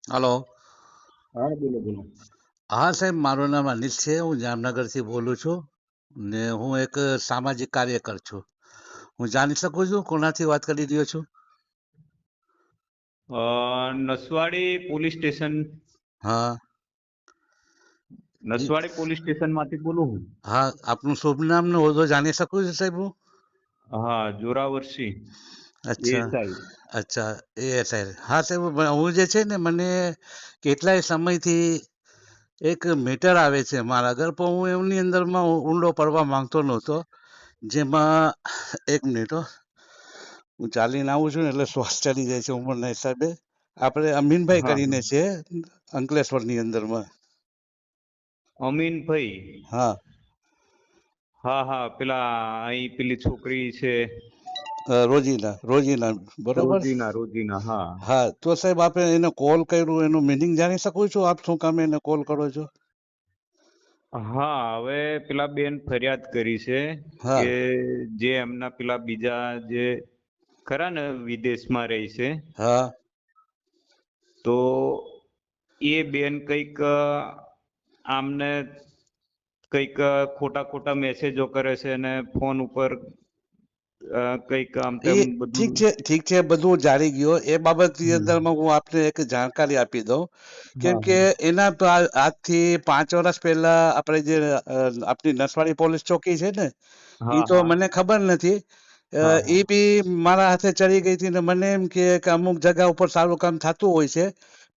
Hello. હા, બોલો બોલો. હા સાહેબ, મારું નામ અનિલ છે. હું જામનગરથી બોલું છું ને હું એક સામાજિક કાર્યકર છું. હું જાણી શકું છું કોનાથી વાત કરી રહ્યો છું? Naswadi police station. હા. જી. નસવાડી પોલીસ સ્ટેશન માંથી બોલું હું. હા, આપનું શુભ નામ ને હોદ્દો જાણી શકું છું સાહેબ હું? હા, જોરાવરસિંહ અચ્છા. એએસઆઈ. અચ્છા. એ સાહેબ, હા સાહેબ, હું જે છે ને મને કેટલાય સમયથી એક મેટર આવે છે મારા ઘર પર. હું એમની અંદરમાં ઊંડો પડવા માંગતો નહોતો. જેમાં એક મિનિટ હો. હું ચાલીને આવું છું ને એટલે શ્વાસ ચડી જાય છે ઉંમરના હિસાબે. આપણે અમીનભાઈ હા કરીને હા. છે અંકલેશ્વરની અંદરમાં. અમીનભાઈ. હા. હા હા, પેલા અહીં પેલી છોકરી છે. રોજીના રોજીના, બરોબર. રોજીના રોજીના, હા. હા, તો સાહેબ આપણે એને કોલ કર્યું, એનું મિનિંગ જાણી શકું છું? આપ શું કામ એને કોલ કરો છો? હા, હવે પેલા બેન ફરિયાદ કરી છે હા. કે જે એમના પેલા બીજા જે ખરા ને વિદેશમાં રહે છે, હા. તો એ બેન કઈક આમને કઈક ખોટા ખોટા મેસેજો કરે છે અને ફોન ઉપર કઈક આમ એ તેમ બધું. ઠીક છે, બધું જાણી ગયો. એ બાબતની હમ. અંદરમાં હું આપને એક જાણકારી આપી દઉં. કેમ હા કે હા એના આજથી 5 વર્ષ પહેલા આપણે જે આપણી નસવાડી પોલીસ ચોકી છે ને, એ હા તો હા મને ખબર નથી. હા એ હા બી મારા હાથે ચડી ગઈ હતી ને મને એમ કે અમુક જગા ઉપર સારું કામ થતું હોય છે.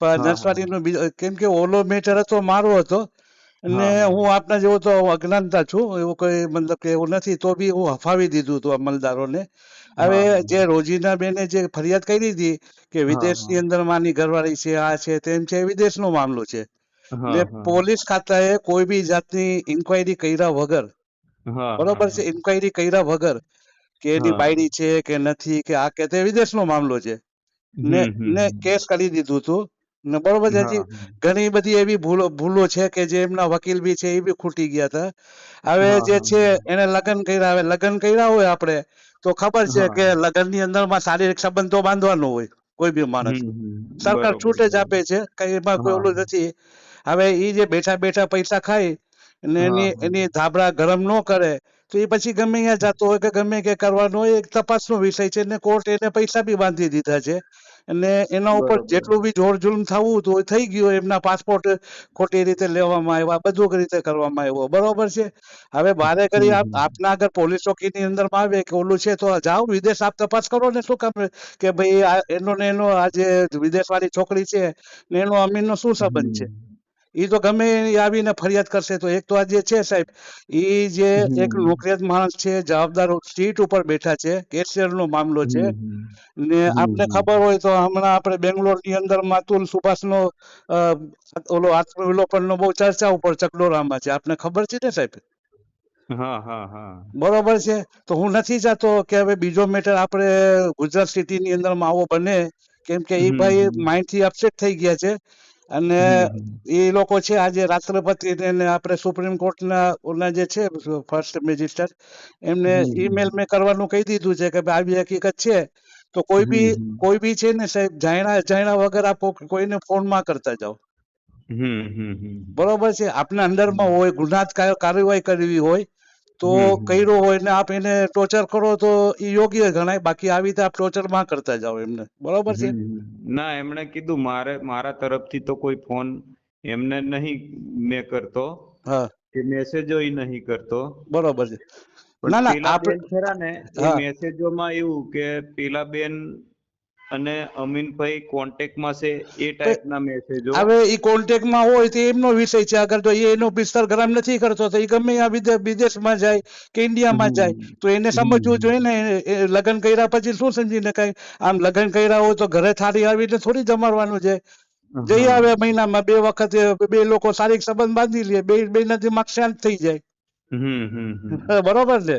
પણ હા હા નસવાડીનો બીજો, કેમ કે ઓલો મેટર હતો મારો હતો અને હા હા હું આપના જેવો તો અજ્ઞાનતા છું, એવું કોઈ મતલબ કે એવું નથી, તો બી હું હફાવી દીધું હતું અમલદારોને. હવે હા જે રોજીના બેને જે ફરિયાદ કરી હતી કે હા વિદેશની અંદર માની ઘરવાળી છે, આ છે તેમ છે, એ વિદેશનો મામલો છે. હા ને હા પોલીસ ખાતાએ કોઈ બી જાતની ઇન્ક્વાયરી કર્યા વગર, હા હા બરોબર છે, ઇન્ક્વાયરી કર્યા વગર કે એની હા. બાયડી છે કે નથી કે આ કે તે વિદેશનો મામલો છે, ને ને હમ. કેસ કરી દીધું હતું. ને બરોબર છે. હા હજી ઘણી બધી એવી ભૂલો છે કે જે એમના વકીલ બી છે એ બી ખૂટી ગયા હતા. હવે હા જે હા છે એને લગ્ન કર્યા, હવે લગ્ન કર્યા હોય આપણે તો ખબર છે હા. કે લગ્નની અંદરમાં શારીરિક સંબંધ તો બાંધવાનો હોય કોઈ બી માણસ. સરકાર બરોબર છૂટ જ આપે બરોબર. છે, કઈ એમાં કોઈ હા ઓલું નથી. હવે એ જે બેઠા બેઠા પૈસા ખાય ને હા એની હા એની ધાબળા ગરમ ન કરે તો એ પછી ગમે ત્યાં જતો હોય કે ગમે કે કરવાનો હોય, એક તપાસનો વિષય છે ને કોર્ટ એને પૈસા બી બાંધી દીધા છે. અને એના ઉપર બરોબર. જેટલું બી જોર જુલમ થવું હતું એ થઈ ગયું. એમના પાસપોર્ટ ખોટી રીતે લેવામાં આવ્યા, બધું રીતે કરવામાં આવ્યું, બરોબર છે. હવે બારે કરી આપના આગળ પોલીસ ચોકીની અંદરમાં આવે કે ઓલું છે તો જાઓ વિદેશ, આપ તપાસ કરો ને. શું કામ કે ભાઈ આ એનો ને એનો આ જે વિદેશ વાળી છોકરી છે ને એનો અમીનનો શું સંબંધ છે? એ તો ગમે એ આવીને ફરિયાદ કરશે તો એક તો આ જે છે સાહેબ, એ જે એક નોકરિયાત માણસ છે, જવાબદાર સીટ ઉપર બેઠા છે, કેશિયર નો મામલો છે. ને આપને ખબર હોય તો હમણાં આપણે બેંગ્લોરની અંદર માતુલ સુભાષનો અ, ઓલો આત્મવિલોપન નો બહુ ચર્ચા ઉપર ચકડોરામાં છે, આપને ખબર છે ને સાહેબ? હા હા હા. બરોબર છે. તો હું નથી ચાહતો કે હવે બીજો મેટર આપણે ગુજરાત સિટીની અંદરમાં આવો બને. કેમ કે એ ભાઈ માઇન્ડ થી અપસેટ થઈ ગયા છે. અને એ લોકો છે આજે રાષ્ટ્રપતિ ને આપણે સુપ્રીમ કોર્ટના ઓના જે છે ફર્સ્ટ મેજિસ્ટ્રેટ, એમને ઈમેલ મેં કરવાનું કહી દીધું છે કે ભાઈ આવી હકીકત છે. તો કોઈ બી છે ને સાહેબ, જાણ્યા અજાણ્યા વગર આપો કોઈને ફોન માં કરતા જાઓ. બરોબર છે. આપના અંડરમાં હોય, ગુનાત કાર્યવાહી કરવી હોય તો કર્યો હોય ને આપ એને ટોર્ચર કરો તો એ યોગ્ય ગણાય. બાકી આવી રીતે આપ ટોર્ચર માં કરતા જાઓ એમને, બરોબર છે. ના, એમણે કીધું મારા તરફથી તો કોઈ ફોન એમને નહીં મેં કરતો હા, કે મેસેજો નહીં કરતો. બરોબર છે. પણ ના ના પેલા આપ બેન ખરા ને, એ હા. મેસેજોમાં એવું કે પેલા બેન અને અમીનભાઈ કોન્ટેક્ટમાં છે એ પ- ટાઈપના મેસેજો. હવે એ કોન્ટેક્ટમાં હોય તો એમનો વિષય છે. અગર તો એ એનો બિસ્તર ગરમ નથી કરતો તો એ ગમે ત્યાં વિદેશમાં જાય કે ઇન્ડિયામાં જાય તો એને સમજવું જોઈએ ને. લગ્ન કર્યા પછી શું સમજીને કઈ આમ લગ્ન કર્યા હોય તો ઘરે થાળી આવીને થોડી જમાડવાનું છે. જઈ હા. આવે મહિનામાં 2 વખત, બે લોકો શારીરિક સંબંધ બાંધી લે, બે ના દિમાગ શાંત થઈ જાય. બરોબર છે.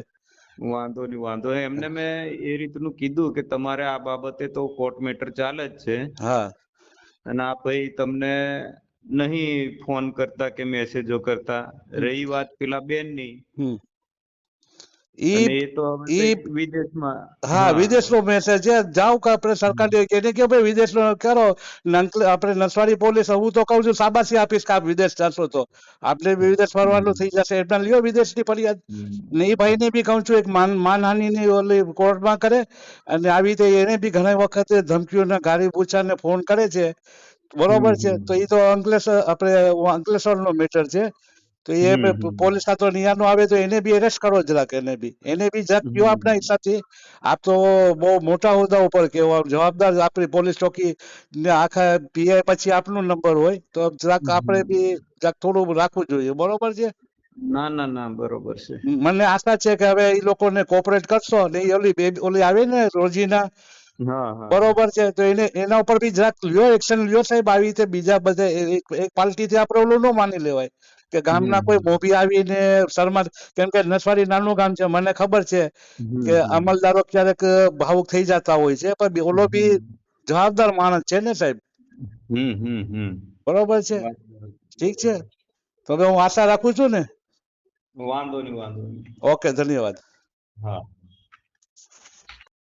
વાંધો નહીં, વાંધો નહીં. એમને મેં એ રીતનું કીધું કે તમારે આ બાબતે તો કોર્ટ મેટર ચાલે જ છે હા. અને આ ભાઈ તમને નહીં ફોન કરતા કે મેસેજો કરતા. હમ, રહી વાત પેલા બેનની, હમ. અને ઈ એ તો હવે ઈ કંઈક વિદેશમાં. હા, હા. વિદેશનો મેસેજ છે. જાઓ કે આપણે સરકારને એને કે ભાઈ વિદેશનો કરો. આપણે નસવાડી પોલીસ, હું તો કહું છું શાબાશી આપીશ કે આપ વિદેશ જશો તો આપણે બી વિદેશ ફરવાનું થઈ જશે. એટલે લ્યો વિદેશની ફરિયાદ. ને એ ભાઈને બી કહું છું એક માનહાનિની ઓલી કોર્ટમાં કરે. અને આવી રીતે એને બી ઘણી વખત ધમકીઓને ગાળી પૂછાને ફોન કરે છે. બરોબર છે. તો એ તો આપણે અંકલેશ્વરનો મેટર છે. તો એ પોલીસ ખાતો નિયાનો આવે તો એને બી એરેસ્ટ કરો જરાક. એને બી જરાક કયો આપણા હિસાબથી. આપ તો બહુ મોટા હોદ્દા ઉપર કેવો જવાબદાર આપણી પોલીસ ચોકી ને આખા પીઆઈ પછી આપનો નંબર હોય તો જરાક આપણે બી જરાક થોડું રાખવું જોઈએ. બરોબર છે. ના ના ના, બરોબર છે. મને આશા છે કે હવે એ લોકોને કોઓપરેટ કરશો ને એ ઓલી આવે ને રોજીના. હા હા. બરોબર છે. તો એના ઉપર બી જરાક લ્યો એક્શન લ્યો સાહેબ. આવી રીતે બીજા બધે એક પાર્ટીથી આપણે ઓલું ન માની લેવાય કે ગામના કોઈ મોભી આવીને શરમા. કેમ કે નસવાડી નાનું ગામ છે. મને ખબર છે કે અમલદારો ક્યારેક ભાવુક થઈ જતા હોય છે. પણ ઓલો બી જવાબદાર માણસ છે ને સાહેબ. બરોબર છે. વાત બરાબર. ઠીક છે. તો હવે હું આશા રાખું છું ને. વાંધો નહીં, વાંધો નહીં. ઓકે, ધન્યવાદ. હા.